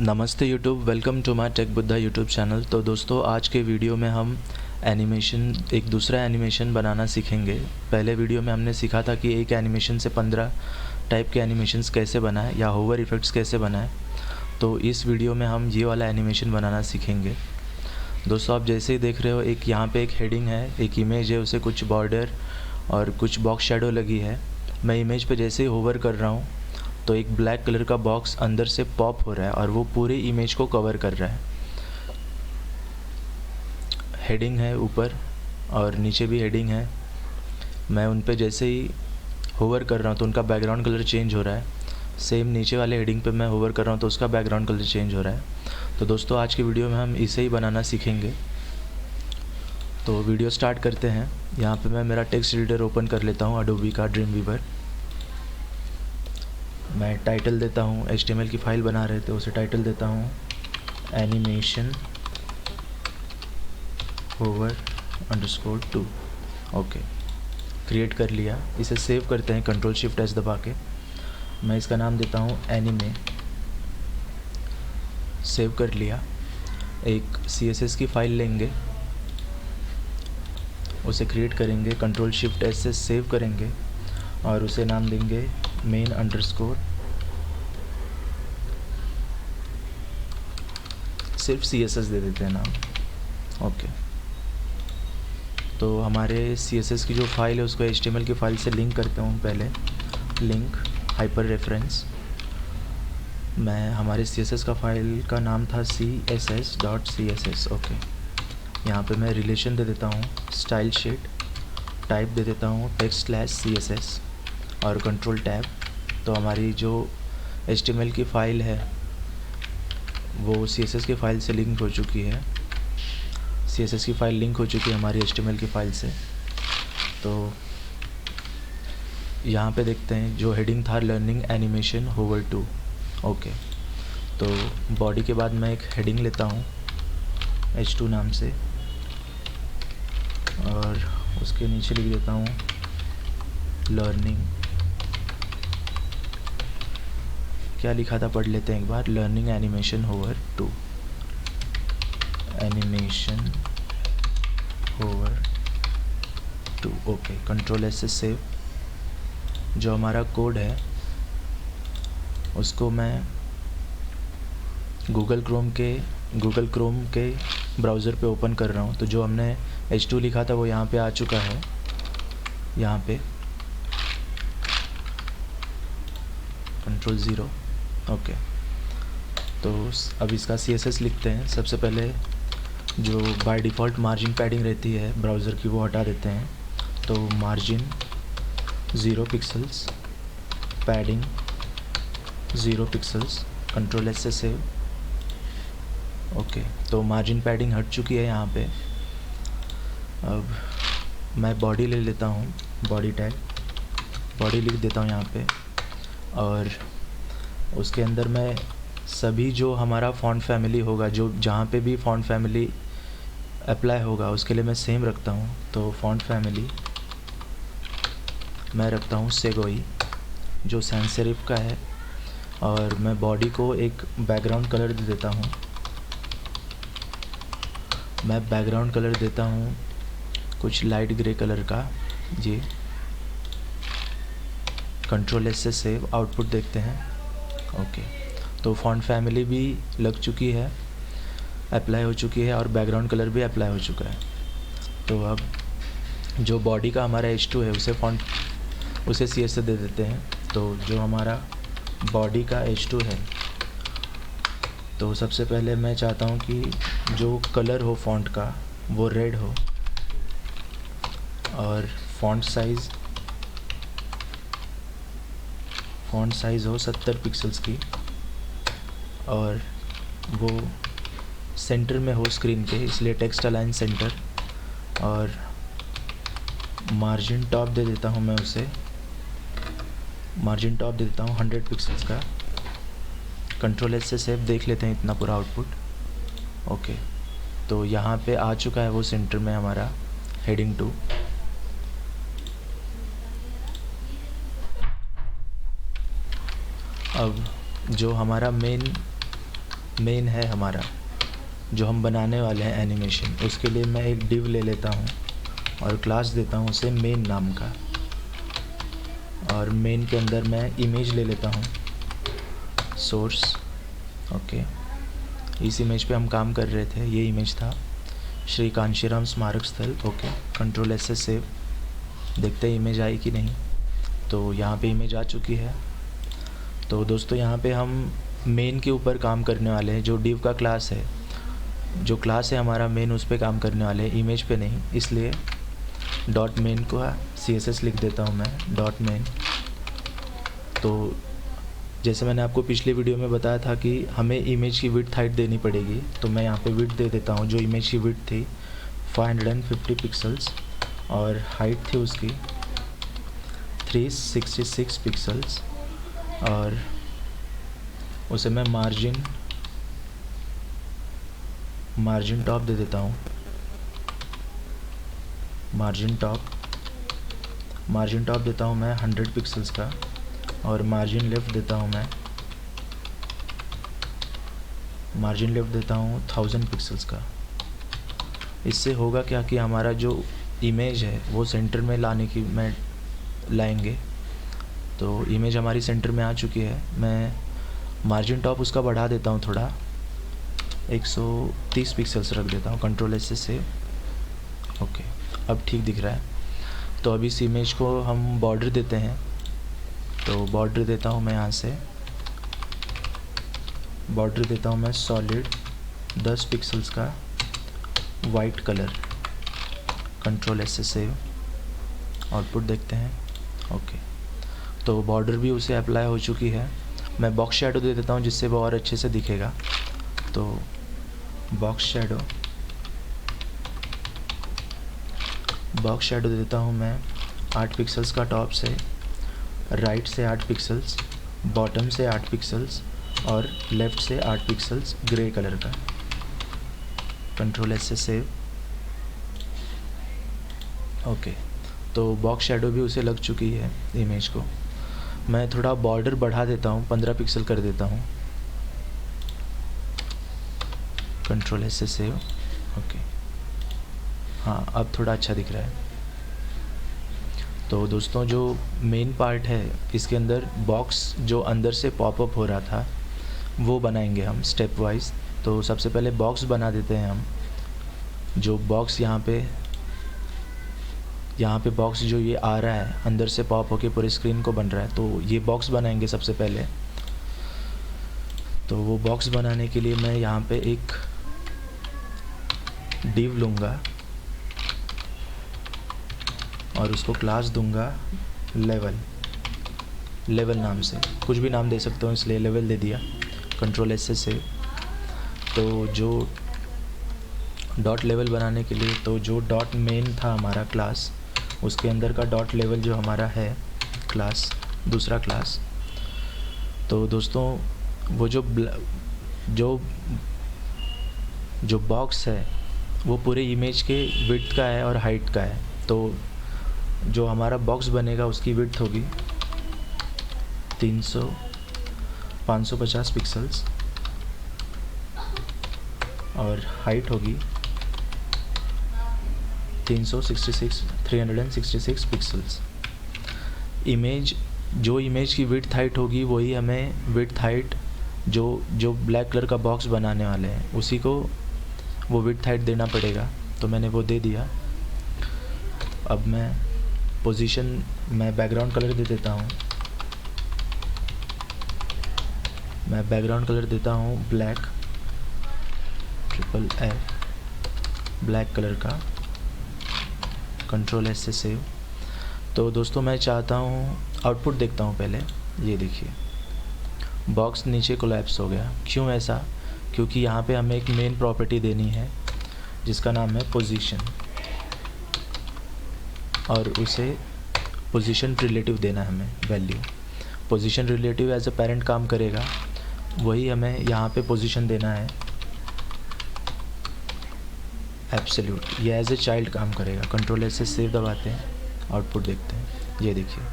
नमस्ते YouTube, welcome to my tech Buddha YouTube channel. तो दोस्तों, आज के वीडियो में हम एक दूसरा एनिमेशन बनाना सीखेंगे। पहले वीडियो में हमने सीखा था कि एक एनिमेशन से 15 टाइप के एनिमेशंस कैसे बनाएं या होवर इफ़ेक्ट्स कैसे बनाएं। तो इस वीडियो में हम ये वाला एनिमेशन बनाना सीखेंगे। दोस्तों, आप जैसे ही देख रहे हो, एक यहाँ पे एक हेडिंग है, एक इमेज है, उसे कुछ बॉर्डर और कुछ बॉक्स शेडो लगी है। मैं इमेज पे जैसे ही होवर कर रहा हूँ तो एक ब्लैक कलर का बॉक्स अंदर से पॉप हो रहा है और वो पूरे इमेज को कवर कर रहा है। हेडिंग है ऊपर और नीचे भी हेडिंग है। मैं उन पे जैसे ही होवर कर रहा हूँ तो उनका बैकग्राउंड कलर चेंज हो रहा है। सेम नीचे वाले हेडिंग पे मैं होवर कर रहा हूँ तो उसका बैकग्राउंड कलर चेंज हो रहा है। तो दोस्तों, आज की वीडियो में हम इसे ही बनाना सीखेंगे। तो वीडियो स्टार्ट करते हैं। यहाँ पे मैं मेरा टेक्स्ट एडिटर ओपन कर लेता हूँ, अडोबी का ड्रीमवीवर। मैं टाइटल देता हूँ, HTML की फ़ाइल बना रहे थे उसे टाइटल देता हूँ एनिमेशन होवर _2। ओके, क्रिएट कर लिया। इसे सेव करते हैं Ctrl+Shift+S दबा के। मैं इसका नाम देता हूँ एनिमे। सेव कर लिया। एक CSS की फ़ाइल लेंगे, उसे क्रिएट करेंगे, Ctrl+Shift+S से सेव करेंगे और उसे नाम देंगे main_। सिर्फ CSS दे देते हैं नाम। ओके, तो हमारे CSS की जो फाइल है उसको HTML की फ़ाइल से लिंक करते हूँ। पहले लिंक हाइपर रेफरेंस। मैं हमारे CSS का फाइल का नाम था css.css। ओके, यहाँ पे मैं रिलेशन दे देता हूँ स्टाइल शीट, टाइप दे देता हूँ text/css और कंट्रोल टैब। तो हमारी जो HTML की फ़ाइल है वो CSS की फ़ाइल से लिंक हो चुकी है। CSS की फ़ाइल लिंक हो चुकी है हमारी HTML की फ़ाइल से। तो यहाँ पे देखते हैं जो हेडिंग था लर्निंग एनिमेशन होवर 2। ओके, तो बॉडी के बाद मैं एक हेडिंग लेता हूँ H2 नाम से और उसके नीचे लिख देता हूँ लर्निंग। क्या लिखा था पढ़ लेते हैं एक बार। Learning animation hover 2, animation hover 2। Okay, Ctrl+S से सेव। जो हमारा कोड है उसको मैं गूगल क्रोम के ब्राउज़र पे ओपन कर रहा हूँ। तो जो हमने H2 लिखा था वो यहाँ पे आ चुका है। यहाँ पे Ctrl+0। ओके, तो अब इसका CSS लिखते हैं। सबसे पहले जो बाय डिफ़ॉल्ट मार्जिन पैडिंग रहती है ब्राउज़र की वो हटा देते हैं। तो margin 0 pixels, padding 0 pixels, Ctrl+S से सेव। ओके, तो मार्जिन पैडिंग हट चुकी है यहाँ पे। अब मैं बॉडी ले लेता हूँ, बॉडी टैग, बॉडी लिख देता हूँ यहाँ पे और उसके अंदर मैं सभी जो हमारा फ़ॉन्ट फैमिली होगा, जो जहाँ पे भी फ़ॉन्ट फैमिली अप्लाई होगा उसके लिए मैं सेम रखता हूँ। तो फ़ॉन्ट फैमिली मैं रखता हूँ सेगोई, जो सैंस सेरिफ का है। और मैं बॉडी को एक बैकग्राउंड कलर दे देता हूँ। मैं बैकग्राउंड कलर देता हूँ कुछ लाइट ग्रे कलर का। जी, Ctrl+S से सेव। आउटपुट देखते हैं। ओके, तो फ़ॉन्ट फैमिली भी लग चुकी है, अप्लाई हो चुकी है और बैकग्राउंड कलर भी अप्लाई हो चुका है। तो अब जो बॉडी का हमारा H2 है उसे CS से दे देते हैं। तो जो हमारा बॉडी का H2 है, तो सबसे पहले मैं चाहता हूँ कि जो कलर हो फ़ॉन्ट का वो रेड हो और फ़ॉन्ट साइज़ हो 70 पिक्सल्स की और वो सेंटर में हो स्क्रीन के, इसलिए टेक्स्ट अलाइन सेंटर। और मार्जिन टॉप दे देता हूँ मैं उसे, मार्जिन टॉप दे देता हूँ 100 पिक्सल्स का। Ctrl+S से सेव। देख लेते हैं इतना पूरा आउटपुट। ओके, तो यहाँ पे आ चुका है वो सेंटर में हमारा हेडिंग 2। अब जो हमारा मेन मेन है हमारा जो हम बनाने वाले हैं एनिमेशन, उसके लिए मैं एक डिव ले लेता हूँ और क्लास देता हूँ उसे मेन नाम का, और मेन के अंदर मैं इमेज ले लेता हूँ सोर्स। ओके, इस इमेज पे हम काम कर रहे थे, ये इमेज था श्री कांशीराम स्मारक स्थल। ओके, कंट्रोल एस से सेव। देखते हैं इमेज आई कि नहीं। तो यहाँ पे इमेज आ चुकी है। तो दोस्तों यहाँ पे हम मेन के ऊपर काम करने वाले हैं, जो डिव का क्लास है, जो क्लास है हमारा मेन, उस पर काम करने वाले हैं, इमेज पे नहीं। इसलिए डॉट मेन को CSS लिख देता हूँ मैं, डॉट मेन। तो जैसे मैंने आपको पिछले वीडियो में बताया था कि हमें इमेज की विड्थ हाइट देनी पड़ेगी, तो मैं यहाँ पे विड्थ दे देता हूँ। जो इमेज की विड्थ थी 550 पिक्सल्स और हाइट थी उसकी 366 पिक्सल्स, और उसे मैं मार्जिन टॉप दे देता हूँ। मार्जिन टॉप देता हूँ मैं 100 पिक्सल्स का, और मार्जिन लेफ्ट देता हूँ मैं 1000 पिक्सल्स का। इससे होगा क्या कि हमारा जो इमेज है वो सेंटर में लाएंगे। तो इमेज हमारी सेंटर में आ चुकी है। मैं मार्जिन टॉप उसका बढ़ा देता हूँ थोड़ा, 130 पिक्सल्स रख देता हूँ, कंट्रोल एस से सेव। ओके, अब ठीक दिख रहा है। तो अब इस इमेज को हम बॉर्डर देते हैं। तो बॉर्डर देता हूँ मैं यहाँ से, बॉर्डर देता हूँ मैं सॉलिड 10 पिक्सल्स का वाइट कलर, कंट्रोल एस से सेव। आउटपुट देखते हैं। ओके, तो बॉर्डर भी उसे अप्लाई हो चुकी है। मैं बॉक्स शैडो दे देता हूँ जिससे वो और अच्छे से दिखेगा। तो बॉक्स शैडो देता हूँ मैं 8 पिक्सल्स का टॉप से, राइट से 8 पिक्सल्स, बॉटम से 8 पिक्सल्स और लेफ़्ट से 8 पिक्सल्स ग्रे कलर का, कंट्रोल एस से सेव। ओके, तो बॉक्स शैडो भी उसे लग चुकी है इमेज को। मैं थोड़ा बॉर्डर बढ़ा देता हूँ, 15 पिक्सल कर देता हूँ, कंट्रोल एस से सेव। ओके, हाँ अब थोड़ा अच्छा दिख रहा है। तो दोस्तों जो मेन पार्ट है इसके अंदर बॉक्स जो अंदर से पॉपअप हो रहा था वो बनाएंगे हम स्टेप वाइज। तो सबसे पहले बॉक्स बना देते हैं हम। जो बॉक्स यहाँ पे बॉक्स जो ये आ रहा है अंदर से पॉप होके पूरे स्क्रीन को बन रहा है, तो ये बॉक्स बनाएंगे सबसे पहले। तो वो बॉक्स बनाने के लिए मैं यहाँ पे एक डिव लूँगा और उसको क्लास दूंगा लेवल नाम से, कुछ भी नाम दे सकता हूँ इसलिए लेवल दे दिया, कंट्रोल एस से सेव। तो जो डॉट लेवल बनाने के लिए, तो जो डॉट मेन था हमारा क्लास, उसके अंदर का डॉट लेवल जो हमारा है क्लास, दूसरा क्लास। तो दोस्तों वो जो बॉक्स है वो पूरे इमेज के विड्थ का है और हाइट का है। तो जो हमारा बॉक्स बनेगा उसकी विड्थ होगी 550 पिक्सल्स और हाइट होगी 366 पिक्सल्स। जो इमेज की विड्थ हाइट होगी वही हमें विड्थ हाइट जो ब्लैक कलर का बॉक्स बनाने वाले हैं उसी को वो विड्थ हाइट देना पड़ेगा। तो मैंने वो दे दिया। अब मैं बैकग्राउंड कलर दे देता हूँ। मैं बैकग्राउंड कलर देता हूँ ब्लैक, FFF ब्लैक कलर का, कंट्रोल एस से सेव। तो दोस्तों मैं चाहता हूँ, आउटपुट देखता हूँ पहले। ये देखिए बॉक्स नीचे कोलैप्स हो गया। क्यों ऐसा? क्योंकि यहाँ पे हमें एक मेन प्रॉपर्टी देनी है जिसका नाम है पोजीशन, और उसे पोजीशन रिलेटिव देना है हमें value. Position relative as a parent काम करेगा, वही हमें यहाँ पे पोजीशन देना है एब्सोल्यूट, ये एज ए चाइल्ड काम करेगा। कंट्रोल एस से सेव दबाते हैं, आउटपुट देखते हैं। ये देखिए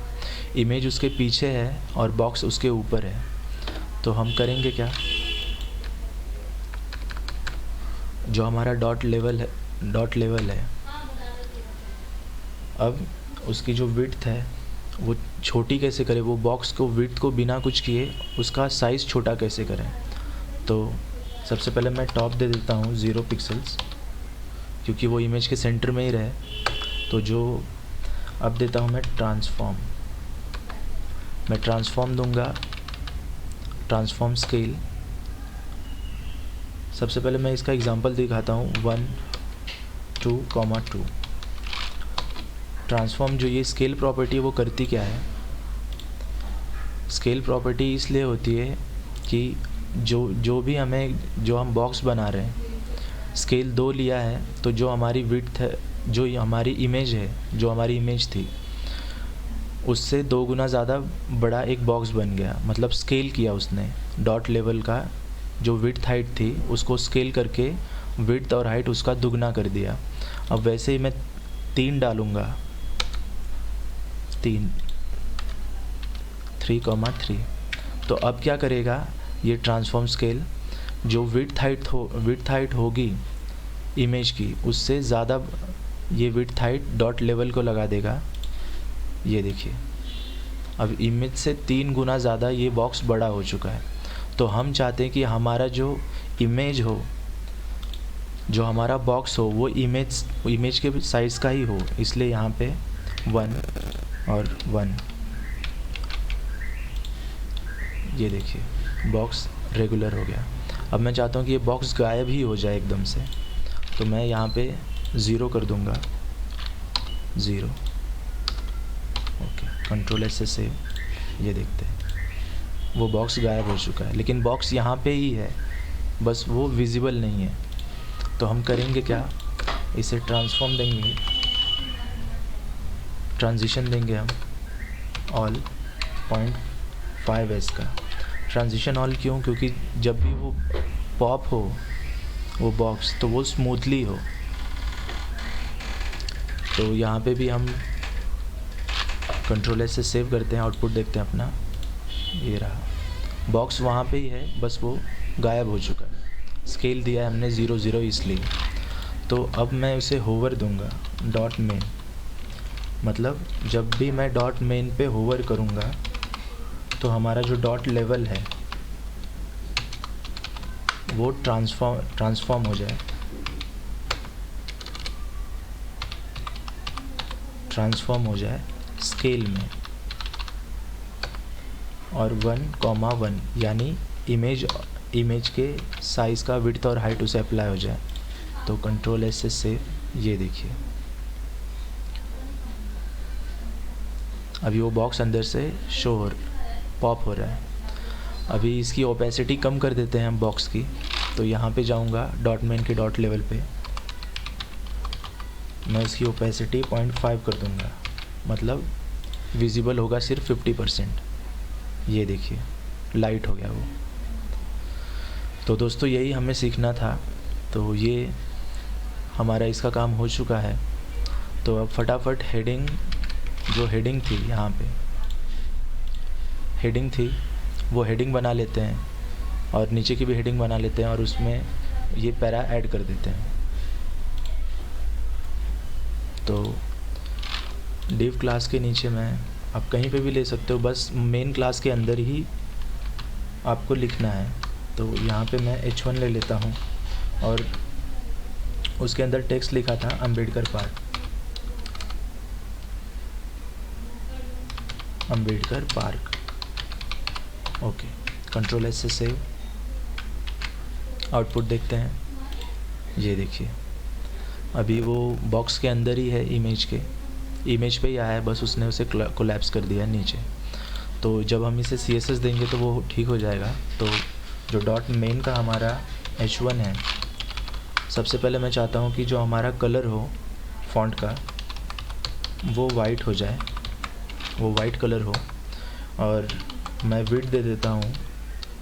इमेज उसके पीछे है और बॉक्स उसके ऊपर है। तो हम करेंगे क्या, जो हमारा डॉट लेवल है, अब उसकी जो विड्थ है वो छोटी कैसे करें, वो बॉक्स को विड्थ को बिना कुछ किए उसका साइज़ छोटा कैसे करें। तो सबसे पहले मैं टॉप दे देता हूँ 0 पिक्सल्स, क्योंकि वो इमेज के सेंटर में ही रहे। तो जो अब देता हूँ मैं ट्रांसफॉर्म दूंगा, ट्रांसफॉर्म स्केल। सबसे पहले मैं इसका एग्जांपल दिखाता हूँ 1 2, 2। ट्रांसफॉर्म जो ये स्केल प्रॉपर्टी है वो करती क्या है, स्केल प्रॉपर्टी इसलिए होती है कि जो हम बॉक्स बना रहे हैं, स्केल 2 लिया है, तो जो हमारी विड्थ है, जो हमारी इमेज है, जो हमारी इमेज थी उससे 2 गुना ज़्यादा बड़ा एक बॉक्स बन गया। मतलब स्केल किया उसने, डॉट लेवल का जो विड्थ हाइट थी उसको स्केल करके विड्थ और हाइट उसका दुगना कर दिया। अब वैसे ही मैं 3 डालूँगा, 3,3। तो अब क्या करेगा ये ट्रांसफॉर्म स्केल, जो विड्थ हाइट होगी इमेज की उससे ज़्यादा ये विड्थ हाइट डॉट लेवल को लगा देगा। ये देखिए, अब इमेज से 3 गुना ज़्यादा ये बॉक्स बड़ा हो चुका है। तो हम चाहते हैं कि हमारा जो इमेज हो, जो हमारा बॉक्स हो, वो इमेज के साइज़ का ही हो, इसलिए यहाँ पे 1 और 1। ये देखिए बॉक्स रेगुलर हो गया। अब मैं चाहता हूँ कि ये बॉक्स गायब ही हो जाए एकदम से, तो मैं यहाँ पे 0 कर दूँगा, 0। ओके, Ctrl+S से सेव। ये देखते हैं वो बॉक्स गायब हो चुका है, लेकिन बॉक्स यहाँ पे ही है, बस वो विजिबल नहीं है। तो हम करेंगे क्या, इसे ट्रांसफॉर्म देंगे, ट्रांजिशन देंगे हम ऑल 0.5s का। ट्रांजिशन ऑल क्यों, क्योंकि जब भी वो पॉप हो वो बॉक्स तो वो स्मूथली हो। तो यहाँ पे भी हम Ctrl+S से सेव करते हैं, आउटपुट देखते हैं अपना, ये रहा बॉक्स वहाँ पे ही है, बस वो गायब हो चुका है। स्केल दिया है हमने 0 0 इसलिए। तो अब मैं उसे होवर दूंगा डॉट मेन, मतलब जब भी मैं डॉट मेन पे होवर करूँगा तो हमारा जो डॉट लेवल है वो ट्रांसफॉर्म हो जाए, स्केल में, और 1,1 यानी इमेज के साइज़ का विड्थ और हाइट उसे अप्लाई हो जाए। तो Ctrl+S से सेव। ये देखिए अभी वो बॉक्स अंदर से पॉप हो रहा है। अभी इसकी ओपेसिटी कम कर देते हैं हम बॉक्स की। तो यहाँ पे जाऊँगा डॉट मेन के डॉट लेवल पे, मैं इसकी ओपेसिटी 0.5 कर दूँगा, मतलब विजिबल होगा सिर्फ 50%। ये देखिए लाइट हो गया वो। तो दोस्तों यही हमें सीखना था। तो ये हमारा इसका काम हो चुका है। तो अब फटाफट जो हेडिंग थी, यहाँ पे हेडिंग थी, वो हेडिंग बना लेते हैं, और नीचे की भी हेडिंग बना लेते हैं, और उसमें ये पैरा ऐड कर देते हैं। तो डिव क्लास के नीचे में आप कहीं पे भी ले सकते हो, बस मेन क्लास के अंदर ही आपको लिखना है। तो यहाँ पे मैं H1 ले लेता हूँ, और उसके अंदर टेक्स्ट लिखा था अंबेडकर पार्क। ओके, Ctrl+S से सेव। आउटपुट देखते हैं। ये देखिए अभी वो बॉक्स के अंदर ही है, इमेज पे ही आया है, बस उसने उसे कोलैप्स कर दिया नीचे। तो जब हम इसे CSS देंगे तो वो ठीक हो जाएगा। तो जो डॉट मेन का हमारा H1 है, सबसे पहले मैं चाहता हूँ कि जो हमारा कलर हो फॉन्ट का वो वाइट हो जाए, वो वाइट कलर हो, और मैं विड्थ दे देता हूँ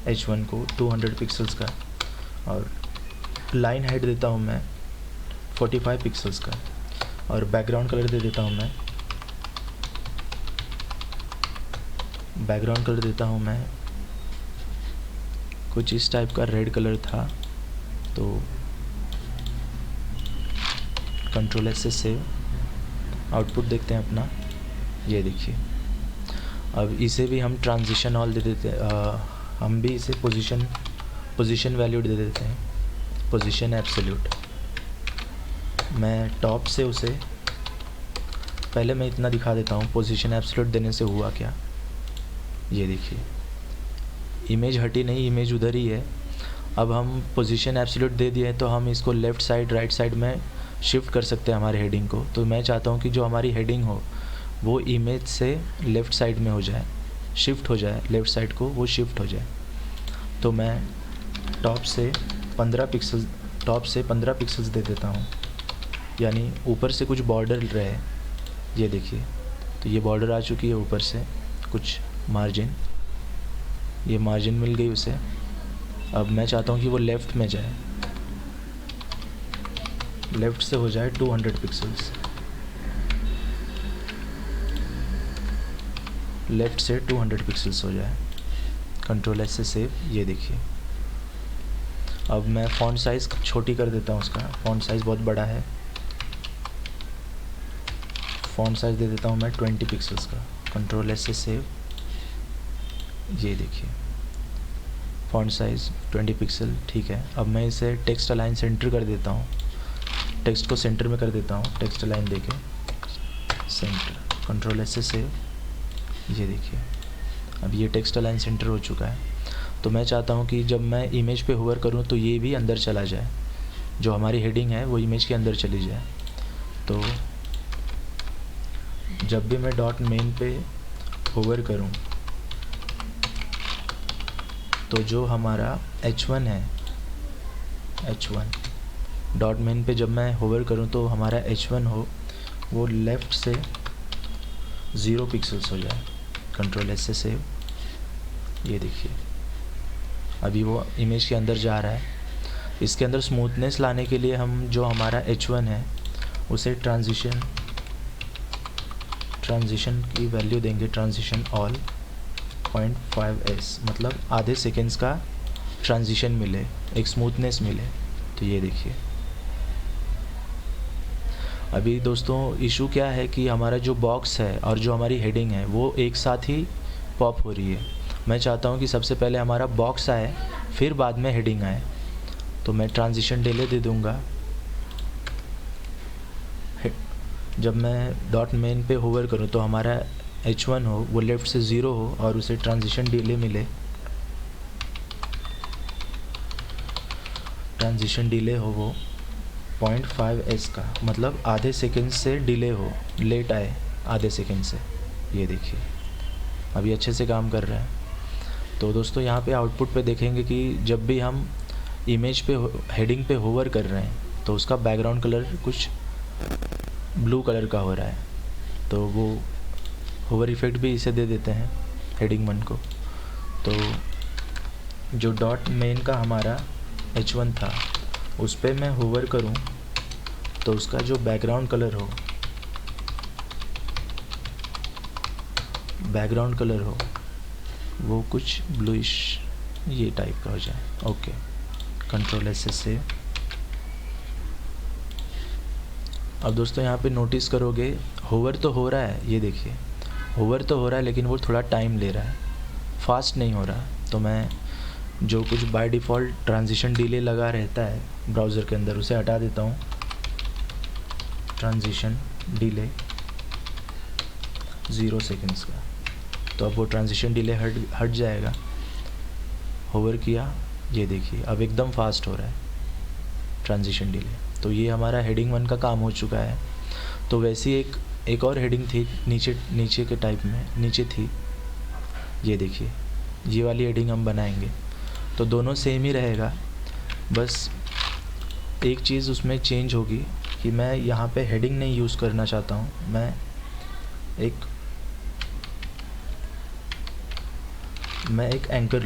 H1 को 200 पिक्सल्स का, और लाइन हाइट देता हूँ मैं 45 पिक्सल्स का, और बैकग्राउंड कलर दे देता हूँ मैं कुछ इस टाइप का रेड कलर था, तो कंट्रोल एस से सेव। आउटपुट देखते हैं अपना, ये देखिए। अब इसे भी हम ट्रांजिशन ऑल दे देते हैं, हम भी इसे पोजीशन वैल्यू दे देते हैं, पोजीशन एब्सोल्यूट। मैं टॉप से उसे, पहले मैं इतना दिखा देता हूँ पोजीशन एब्सोल्यूट देने से हुआ क्या। ये देखिए इमेज हटी नहीं, इमेज उधर ही है। अब हम पोजीशन एब्सोल्यूट दे दिए तो हम इसको लेफ़्ट साइड राइट साइड में शिफ्ट कर सकते हैं हमारे हेडिंग को। तो मैं चाहता हूँ कि जो हमारी हेडिंग हो वो इमेज से लेफ़्ट साइड में हो जाए, शिफ्ट हो जाए, लेफ़्ट साइड को वो शिफ्ट हो जाए। तो मैं टॉप से 15 पिक्सल्स दे देता हूँ, यानी ऊपर से कुछ बॉर्डर रहे। ये देखिए, तो ये बॉर्डर आ चुकी है ऊपर से कुछ मार्जिन, ये मार्जिन मिल गई उसे। अब मैं चाहता हूँ कि वो लेफ़्ट में जाए, लेफ़्ट से हो जाए 200 पिक्सल्स, लेफ़्ट से 200 पिक्सल्स हो जाए। कंट्रोल एस से सेव। ये देखिए अब मैं फ़ॉन्ट साइज़ छोटी कर देता हूँ, उसका फ़ॉन्ट साइज़ बहुत बड़ा है। फ़ॉन्ट साइज़ दे देता हूँ मैं 20 पिक्सल्स का। कंट्रोल एस से सेव। ये देखिए फ़ॉन्ट साइज़ 20 पिक्सल, ठीक है। अब मैं इसे टेक्स्ट अलाइन सेंटर कर देता हूँ, टेक्स्ट को सेंटर में कर देता हूँ, टेक्स्ट अलाइन देके सेंटर। कंट्रोल एस से सेव। ये देखिए अब ये टेक्स्ट अलाइन सेंटर हो चुका है। तो मैं चाहता हूँ कि जब मैं इमेज पे होवर करूँ तो ये भी अंदर चला जाए, जो हमारी हेडिंग है वो इमेज के अंदर चली जाए। तो जब भी मैं डॉट मेन पे होवर करूँ तो जो हमारा H1 है, H1 डॉट मेन पे जब मैं होवर करूँ तो हमारा H1 हो वो लेफ़्ट से 0 पिक्सल्स हो जाए। कंट्रोल एस से सेव। ये देखिए अभी वो इमेज के अंदर जा रहा है। इसके अंदर स्मूथनेस लाने के लिए हम जो हमारा H1 है उसे ट्रांजिशन की वैल्यू देंगे, ट्रांजिशन ऑल 0.5s, मतलब आधे सेकेंड्स का ट्रांजिशन मिले, एक स्मूथनेस मिले। तो ये देखिए अभी दोस्तों इशू क्या है कि हमारा जो बॉक्स है और जो हमारी हेडिंग है वो एक साथ ही पॉप हो रही है। मैं चाहता हूँ कि सबसे पहले हमारा बॉक्स आए फिर बाद में हेडिंग आए। तो मैं ट्रांजिशन डिले दे दूँगा। जब मैं डॉट मेन पे होवर करूँ तो हमारा H1 हो वो लेफ़्ट से 0 हो और उसे ट्रांजिशन डिले मिले, ट्रांजिशन डिले हो वो 0.5s का, मतलब आधे सेकंड से डिले हो, लेट आए आधे सेकंड से। ये देखिए अभी अच्छे से काम कर रहा है। तो दोस्तों यहाँ पे आउटपुट पे देखेंगे कि जब भी हम इमेज पे हेडिंग पे होवर कर रहे हैं तो उसका बैकग्राउंड कलर कुछ ब्लू कलर का हो रहा है। तो वो होवर इफ़ेक्ट भी इसे दे देते हैं हेडिंग 1 को। तो जो डॉट मेन का हमारा H1 था उस पर मैं होवर करूं तो उसका जो बैकग्राउंड कलर हो वो कुछ ब्लूइश ये टाइप का हो जाए। ओके, कंट्रोल एस से। अब दोस्तों यहाँ पे नोटिस करोगे होवर तो हो रहा है, ये देखिए होवर तो हो रहा है लेकिन वो थोड़ा टाइम ले रहा है, फास्ट नहीं हो रहा। तो मैं जो कुछ बाय डिफ़ॉल्ट ट्रांजिशन डिले लगा रहता है ब्राउज़र के अंदर उसे हटा देता हूँ। ट्रांजिशन डिले 0 सेकेंड्स का, तो अब वो ट्रांजिशन डिले हट जाएगा। होवर किया, ये देखिए अब एकदम फास्ट हो रहा है ट्रांजिशन डिले। तो ये हमारा हेडिंग 1 का काम हो चुका है। तो वैसी एक और हेडिंग थी नीचे के टाइप में, नीचे थी, ये देखिए ये वाली हेडिंग हम बनाएंगे। तो दोनों सेम ही रहेगा, बस एक चीज़ उसमें चेंज होगी कि मैं यहाँ पे हेडिंग नहीं यूज़ करना चाहता हूँ। मैं एक एंकर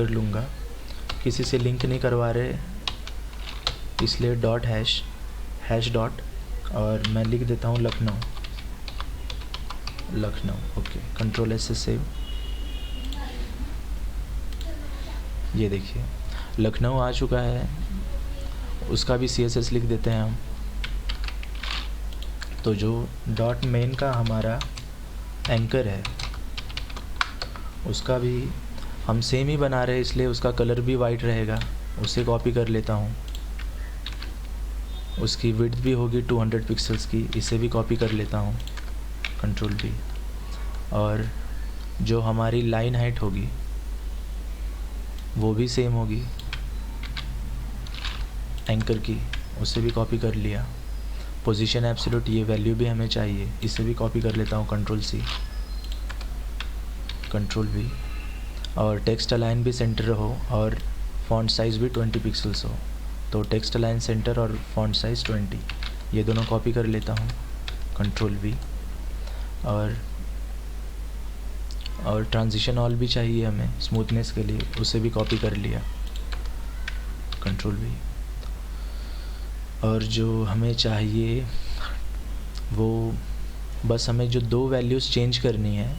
लूँगा, किसी से लिंक नहीं करवा रहे इसलिए डॉट हैश डॉट, और मैं लिख देता हूँ लखनऊ। ओके, कंट्रोल एस से सेव। ये देखिए लखनऊ आ चुका है। उसका भी CSS लिख देते हैं हम। तो जो डॉट मेन का हमारा एंकर है उसका भी हम सेम ही बना रहे हैं, इसलिए उसका कलर भी वाइट रहेगा। उसे कॉपी कर लेता हूँ। उसकी विड्थ भी होगी 200 पिक्सल्स की, इसे भी कॉपी कर लेता हूँ, कंट्रोल V। और जो हमारी लाइन हाइट होगी वो भी सेम होगी एंकर की, उसे भी कॉपी कर लिया। पोजीशन एब्सोल्यूट ये वैल्यू भी हमें चाहिए, इसे भी कॉपी कर लेता हूँ, कंट्रोल C, कंट्रोल V। और टेक्स्ट अलाइन भी सेंटर हो और फॉन्ट साइज़ भी 20 पिक्सल्स हो। तो टेक्स्ट अलाइन सेंटर और फॉन्ट साइज़ 20, ये दोनों कॉपी कर लेता हूँ, कंट्रोल V। और ट्रांजिशन ऑल भी चाहिए हमें स्मूथनेस के लिए, उसे भी कॉपी कर लिया, कंट्रोल V। और जो हमें चाहिए वो बस हमें जो 2 वैल्यूज़ चेंज करनी है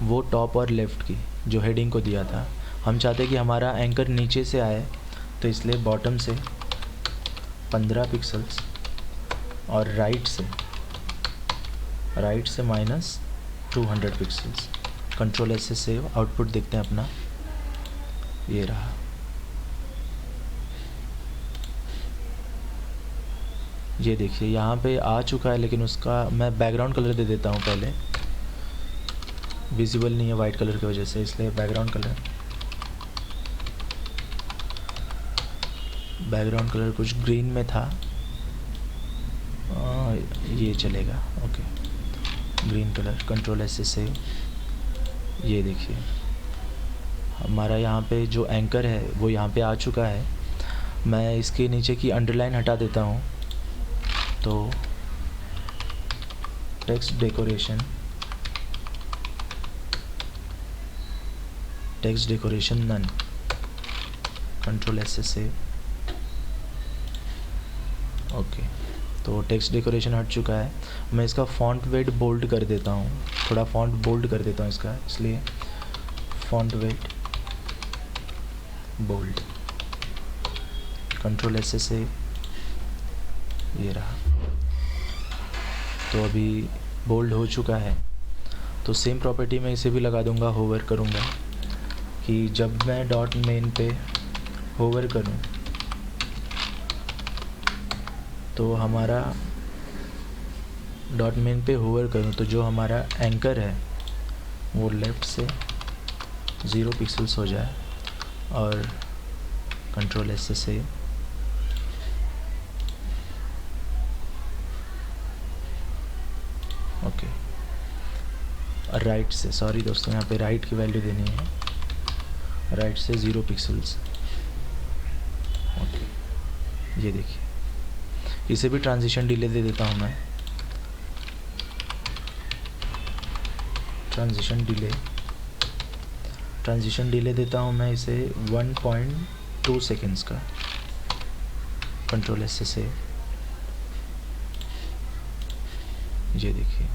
वो टॉप और लेफ़्ट की, जो हेडिंग को दिया था। हम चाहते हैं कि हमारा एंकर नीचे से आए, तो इसलिए बॉटम से 15 पिक्सल्स और राइट से -200 पिक्सल्स। कंट्रोल S से सेव, आउटपुट देखते हैं अपना, ये रहा। ये देखिए यहाँ पे आ चुका है, लेकिन उसका मैं बैकग्राउंड कलर दे देता हूँ पहले, विजिबल नहीं है वाइट कलर की वजह से, इसलिए बैकग्राउंड कलर कुछ ग्रीन में था, ये चलेगा, okay, green colour. Control S से सेव। ये देखिए हमारा यहाँ पे जो एंकर है वो यहाँ पे आ चुका है। मैं इसके नीचे की अंडरलाइन हटा देता हूँ, तो text decoration none, control S से सेव, ओके। तो टेक्स्ट डेकोरेशन हट चुका है। मैं इसका फॉन्ट वेट बोल्ड कर देता हूँ, थोड़ा फॉन्ट बोल्ड कर देता हूँ इसका, इसलिए font weight bold, control S से सेव, ये रहा। तो अभी बोल्ड हो चुका है। तो सेम प्रॉपर्टी में इसे भी लगा दूंगा, होवर करूँगा कि जब मैं डॉट मेन पे होवर करूँ तो हमारा डॉट मेन पे होवर करूँ तो जो हमारा एंकर है वो लेफ़्ट से 0 पिक्सल्स हो जाए, और कंट्रोल S से सेव, ओके। और राइट से, सॉरी दोस्तों, यहाँ पे राइट की वैल्यू देनी है, राइट से 0 पिक्सल्स, ओके। ये देखिए, इसे भी ट्रांजिशन डिले दे देता हूँ मैं, ट्रांजिशन डिले देता हूँ मैं इसे 1.2 सेकेंड्स का, कंट्रोल S से सेव। ये देखिए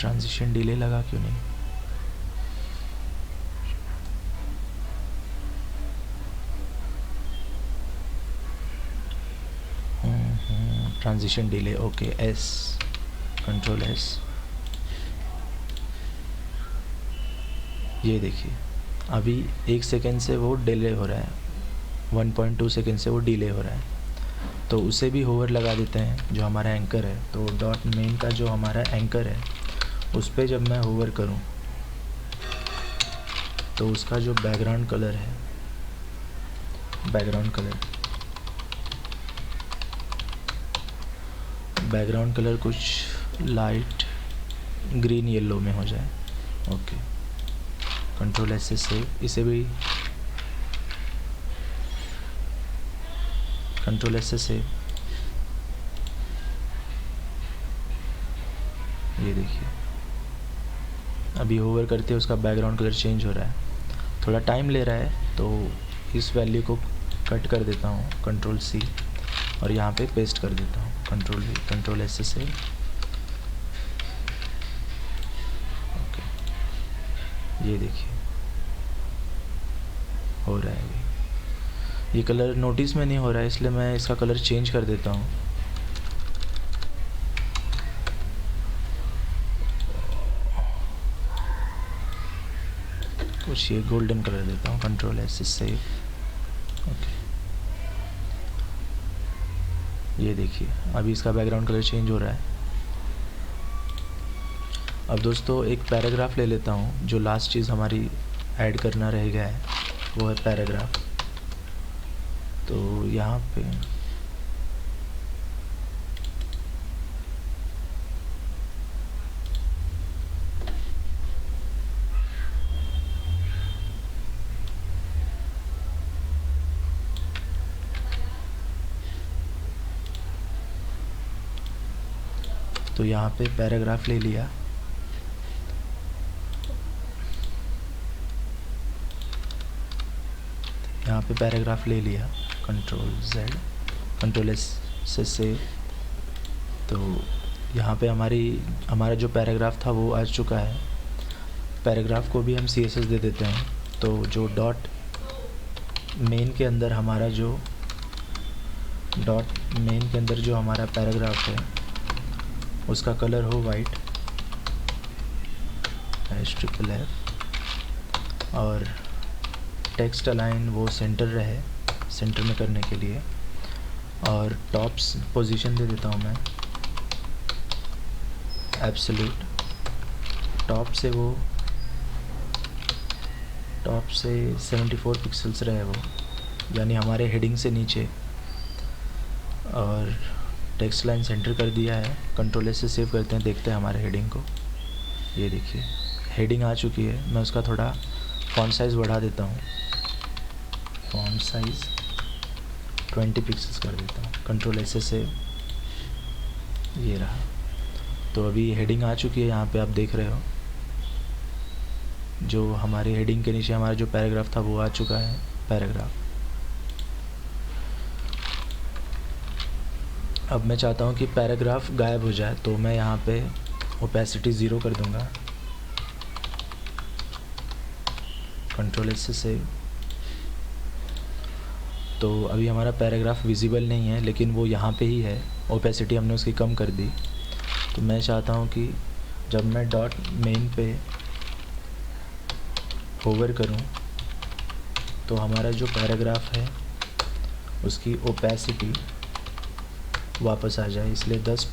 ट्रांजिशन डिले लगा क्यों नहीं, transition delay, okay, S, control S। ये देखिए अभी 1 सेकेंड से वो डिले हो रहा है, 1.2 सेकेंड से वो डिले हो रहा है। तो उसे भी होवर लगा देते हैं जो हमारा एंकर है। तो डॉट मेन का जो हमारा एंकर है उस पर जब मैं होवर करूं तो उसका जो बैकग्राउंड कलर है, बैकग्राउंड कलर कुछ लाइट ग्रीन येलो में हो जाए, ओके। कंट्रोल S से सेव, इसे भी कंट्रोल S से सेव। ये देखिए अभी होवर करते उसका बैकग्राउंड कलर चेंज हो रहा है, थोड़ा टाइम ले रहा है, तो इस वैल्यू को कट कर देता हूँ, कंट्रोल C, और यहाँ पे पेस्ट कर देता हूँ, कंट्रोल V, कंट्रोल S से सेव, ओके। ये देखिए हो रहा है अभी। ये कलर नोटिस में नहीं हो रहा है, इसलिए मैं इसका कलर चेंज कर देता हूँ। कुछ ये गोल्डन कलर देता हूँ, कंट्रोल एस से सेव। ओके, ये देखिए अभी इसका बैकग्राउंड कलर चेंज हो रहा है। अब दोस्तों एक पैराग्राफ ले लेता हूँ, जो लास्ट चीज़ हमारी ऐड करना रह गया है वो है पैराग्राफ। तो यहाँ पे तो यहाँ पे पैराग्राफ ले लिया। यहाँ पे पैराग्राफ ले लिया, कंट्रोल Z, कंट्रोल S से सेव। तो यहाँ पे हमारा जो पैराग्राफ था वो आ चुका है। पैराग्राफ को भी हम CSS दे देते हैं। तो जो डॉट मेन के अंदर हमारा जो हमारा पैराग्राफ है उसका कलर हो वाइट, F, और टेक्स्ट अलाइन वो सेंटर रहे, सेंटर में करने के लिए। और टॉप्स पोजीशन दे देता हूँ मैं एब्सोल्यूट। टॉप से 74 पिक्सल्स रहे वो, यानी हमारे हेडिंग से नीचे। और टेक्स्ट लाइन सेंटर कर दिया है। कंट्रोल एस से सेव करते हैं, देखते हैं हमारे हेडिंग को। ये देखिए हेडिंग आ चुकी है। मैं उसका थोड़ा फॉन्ट साइज़ बढ़ा देता हूँ, फॉन्ट साइज़ 20 पिक्सल्स कर देता हूँ। कंट्रोल एस से सेव, ये रहा। तो अभी हेडिंग आ चुकी है, यहाँ पे आप देख रहे हो जो हमारी हेडिंग के नीचे हमारा जो पैराग्राफ था वो आ चुका है पैराग्राफ। अब मैं चाहता हूँ कि पैराग्राफ गायब हो जाए, तो मैं यहाँ पे ओपेसिटी 0 कर दूँगा। कंट्रोल एस से सेव। तो अभी हमारा पैराग्राफ विजिबल नहीं है, लेकिन वो यहाँ पे ही है। ओपेसिटी हमने उसकी कम कर दी। तो मैं चाहता हूँ कि जब मैं डॉट मेन पे होवर करूँ तो हमारा जो पैराग्राफ है उसकी ओपेसिटी वापस आ जाए, इसलिए 10।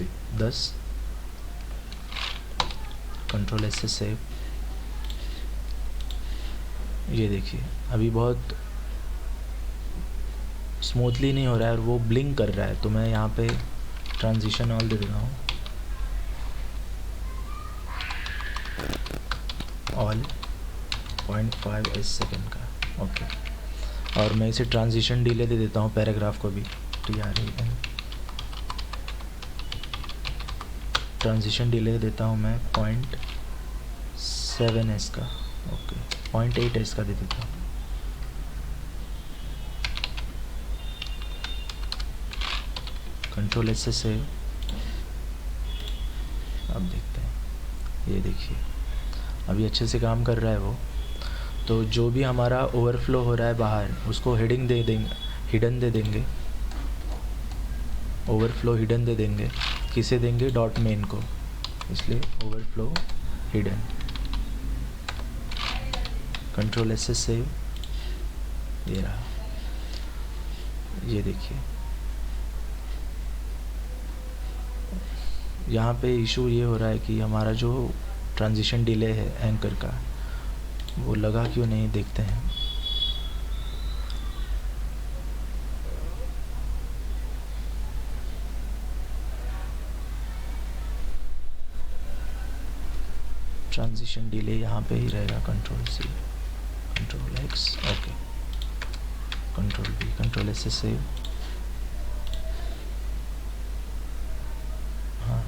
कंट्रोल एस से सेव। ये देखिए अभी बहुत स्मूथली नहीं हो रहा है और वो ब्लिंक कर रहा है। तो मैं यहाँ पे ट्रांजिशन ऑल दे रहा हूँ, ऑल 0.5 सेकेंड का। ओके, और मैं इसे ट्रांजिशन डिले दे देता हूँ पैराग्राफ को भी, TRAN। ट्रांजिशन डिले देता हूँ मैं 0.7 का। ओके, 0.8 का दे देता हूँ। कंट्रोल एस से सेव। अब देखते हैं, ये देखिए अभी अच्छे से काम कर रहा है वो। तो जो भी हमारा ओवरफ्लो हो रहा है बाहर, उसको हिडन दे देंगे। ओवरफ्लो हिडन दे देंगे। किसे देंगे? डॉट मेन को, इसलिए ओवरफ्लो हिडन। कंट्रोल एस से सेव। ये रहा, ये देखिए यहाँ पे इशू ये हो रहा है कि हमारा जो ट्रांजिशन डिले है एंकर का, वो लगा क्यों नहीं, देखते हैं। ट्रांजिशन डिले यहाँ पे ही रहेगा। Control C, control X, okay, control B, control S से सेव। हाँ,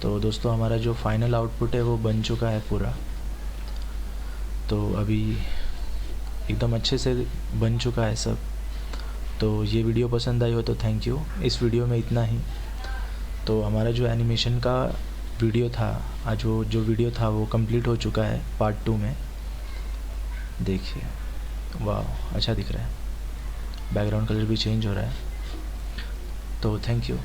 तो दोस्तों हमारा जो फाइनल आउटपुट है वो बन चुका है पूरा। तो अभी एकदम अच्छे से बन चुका है सब। तो ये वीडियो पसंद आई हो तो थैंक यू। इस वीडियो में इतना ही। तो हमारा जो एनिमेशन का वीडियो था, आज वो जो वीडियो था वो कंप्लीट हो चुका है पार्ट 2 में, देखिए। वाह, अच्छा दिख रहा है, बैकग्राउंड कलर भी चेंज हो रहा है। तो थैंक यू।